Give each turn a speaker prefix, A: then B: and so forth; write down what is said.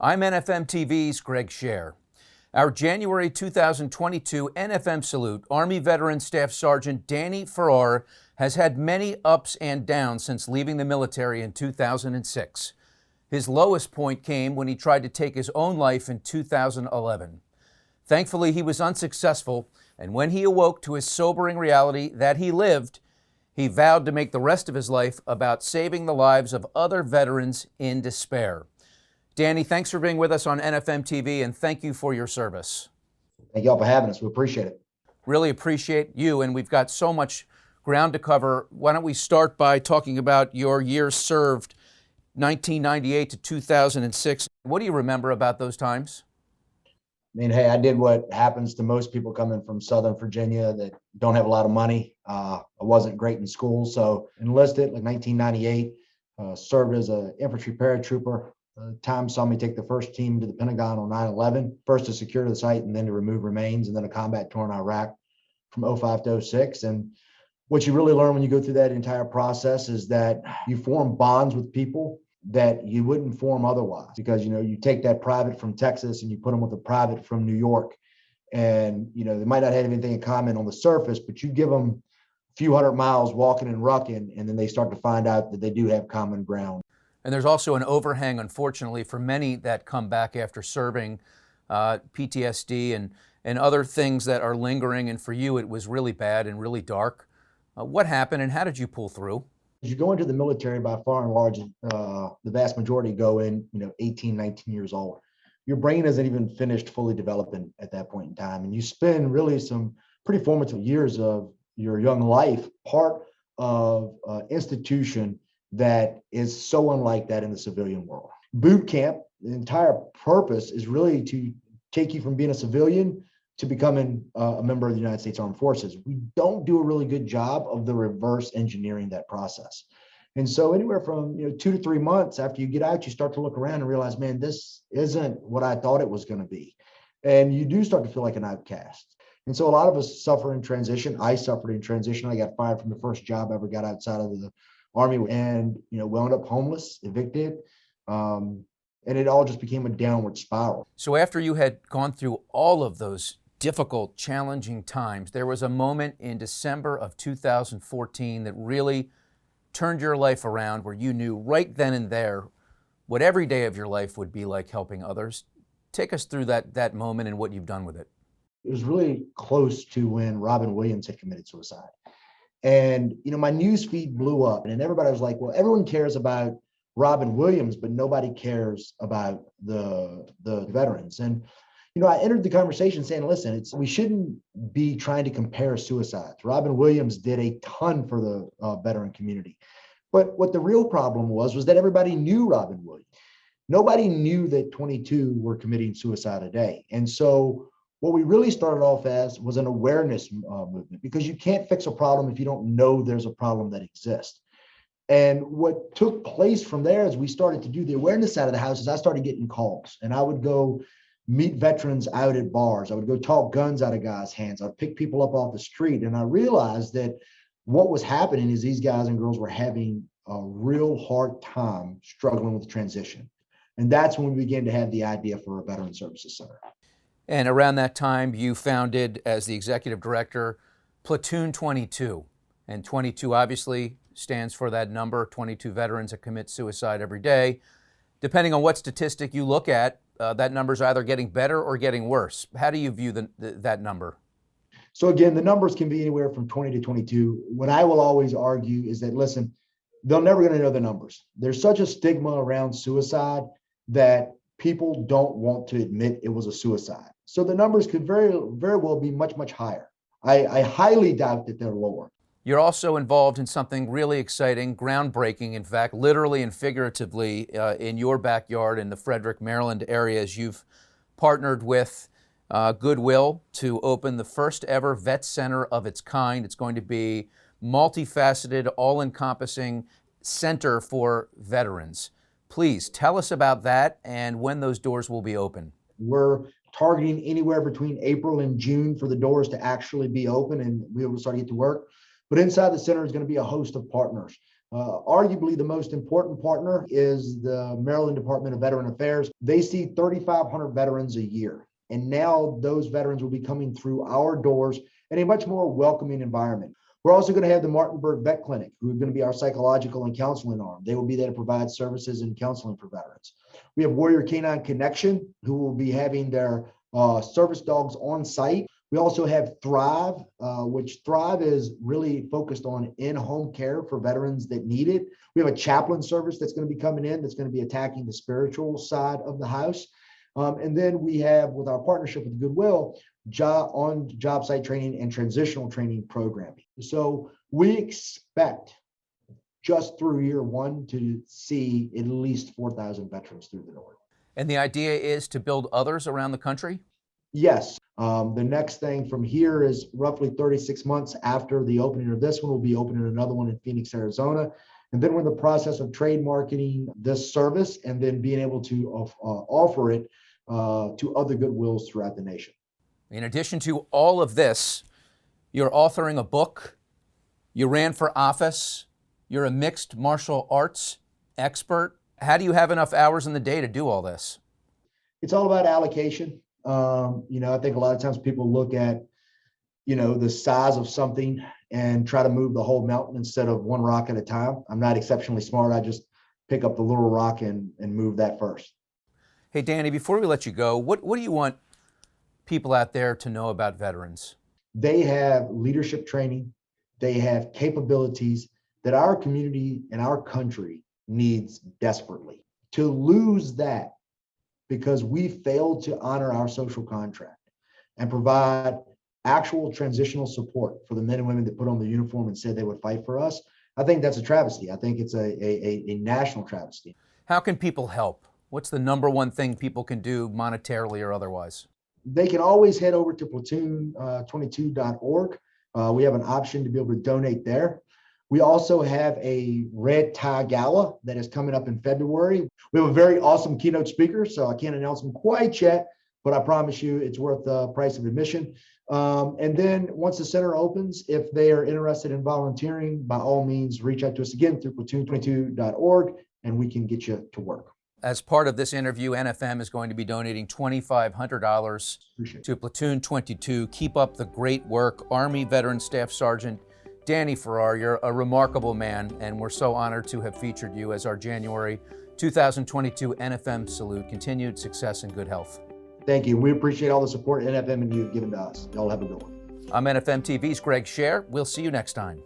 A: I'm NFM TV's Greg Scher. Our January 2022 NFM Salute Army veteran Staff Sergeant Danny Farrar has had many ups and downs since leaving the military in 2006. His lowest point came when he tried to take his own life in 2011. Thankfully, he was unsuccessful, and when he awoke to his sobering reality that he lived, he vowed to make the rest of his life about saving the lives of other veterans in despair. Danny, thanks for being with us on NFM TV, and thank you for your service.
B: Thank y'all for having us. We appreciate it.
A: Really appreciate you, and we've got so much ground to cover. Why don't we start by talking about your years served, 1998 to 2006. What do you remember about those times?
B: I mean, hey, I did what happens to most people coming from Southern Virginia that don't have a lot of money. I wasn't great in school, so enlisted like 1998, served as an infantry paratrooper. Time saw me take the first team to the Pentagon on 9/11, first to secure the site and then to remove remains, and then a combat tour in Iraq from 05 to 06. And what you really learn when you go through that entire process is that you form bonds with people that you wouldn't form otherwise, because you take that private from Texas and you put them with a private from New York, and they might not have anything in common on the surface, but you give them a few hundred miles walking and rucking, and then they start to find out that they do have common ground.
A: And there's also an overhang, unfortunately, for many that come back after serving, PTSD and other things that are lingering. And for you, it was really bad and really dark. What happened and how did you pull through?
B: As you go into the military, by far and large, the vast majority go in, 18, 19 years old. Your brain isn't even finished fully developing at that point in time. And you spend really some pretty formative years of your young life, part of an institution that is so unlike that in the civilian world. Boot camp, the entire purpose is really to take you from being a civilian to becoming a member of the United States Armed Forces. We don't do a really good job of the reverse engineering that process. And so anywhere from 2 to 3 months after you get out, you start to look around and realize, man, this isn't what I thought it was going to be. And you do start to feel like an outcast. And so a lot of us suffer in transition. I suffered in transition. I got fired from the first job I ever got outside of the Army, and wound up homeless, evicted, and it all just became a downward spiral.
A: So after you had gone through all of those difficult, challenging times, there was a moment in December of 2014 that really turned your life around, where you knew right then and there what every day of your life would be like, helping others. Take us through that moment and what you've done with it.
B: It was really close to when Robin Williams had committed suicide. And, my news feed blew up, and everybody was like, well, everyone cares about Robin Williams, but nobody cares about the veterans. And, I entered the conversation saying, listen, we shouldn't be trying to compare suicides. Robin Williams did a ton for the veteran community. But what the real problem was that everybody knew Robin Williams. Nobody knew that 22 were committing suicide a day. And so what we really started off as was an awareness movement, because you can't fix a problem if you don't know there's a problem that exists. And what took place from there is we started to do the awareness side of the house. Is I started getting calls, and I would go meet veterans out at bars. I would go talk guns out of guys' hands. I'd pick people up off the street. And I realized that what was happening is these guys and girls were having a real hard time struggling with transition. And that's when we began to have the idea for a Veteran Services Center.
A: And around that time, you founded, as the executive director, Platoon 22. And 22 obviously stands for that number, 22 veterans that commit suicide every day. Depending on what statistic you look at, that number is either getting better or getting worse. How do you view that number?
B: So again, the numbers can be anywhere from 20 to 22. What I will always argue is that, listen, they're never going to know the numbers. There's such a stigma around suicide that people don't want to admit it was a suicide. So the numbers could very, very well be much, much higher. I highly doubt that they're lower.
A: You're also involved in something really exciting, groundbreaking, in fact, literally and figuratively, in your backyard in the Frederick, Maryland area, as you've partnered with Goodwill to open the first ever vet center of its kind. It's going to be multifaceted, all-encompassing center for veterans. Please tell us about that and when those doors will be open.
B: We're targeting anywhere between April and June for the doors to actually be open and be able to start to get to work. But inside the center is going to be a host of partners. Arguably, the most important partner is the Maryland Department of Veteran Affairs. They see 3,500 veterans a year. And now those veterans will be coming through our doors in a much more welcoming environment. We're also going to have the Martinburg Vet Clinic, who are going to be our psychological and counseling arm. They will be there to provide services and counseling for veterans. We have Warrior Canine Connection, who will be having their service dogs on site. We also have Thrive, which Thrive is really focused on in-home care for veterans that need it. We have a chaplain service that's going to be coming in that's going to be attacking the spiritual side of the house. And then we have, with our partnership with Goodwill, on-job site training and transitional training programming. So we expect just through year one to see at least 4,000 veterans through the door.
A: And the idea is to build others around the country?
B: Yes. The next thing from here is roughly 36 months after the opening of this one, we'll be opening another one in Phoenix, Arizona. And then we're in the process of trademarketing this service and then being able to offer it to other Goodwills throughout the nation.
A: In addition to all of this, you're authoring a book, you ran for office, you're a mixed martial arts expert. How do you have enough hours in the day to do all this?
B: It's all about allocation. I think a lot of times people look at, the size of something and try to move the whole mountain instead of one rock at a time. I'm not exceptionally smart. I just pick up the little rock and move that first.
A: Hey, Danny, before we let you go, what do you want people out there to know about veterans?
B: They have leadership training. They have capabilities that our community and our country needs desperately. To lose that because we failed to honor our social contract and provide actual transitional support for the men and women that put on the uniform and said they would fight for us, I think that's a travesty. I think it's a national travesty.
A: How can people help? What's the number one thing people can do monetarily or otherwise?
B: They can always head over to platoon22.org. We have an option to be able to donate there. We also have a red tie gala that is coming up in February. We have a very awesome keynote speaker, so I can't announce him quite yet, but I promise you it's worth the price of admission. And then once the center opens, if they are interested in volunteering, by all means, reach out to us again through platoon22.org and we can get you to work.
A: As part of this interview, NFM is going to be donating $2,500 to Platoon 22. Keep up the great work. Army Veteran Staff Sergeant Danny Farrar, you're a remarkable man, and we're so honored to have featured you as our January 2022 NFM Salute. Continued success and good health.
B: Thank you. We appreciate all the support NFM and you have given to us. Y'all have a good one.
A: I'm NFM TV's Greg Scher. We'll see you next time.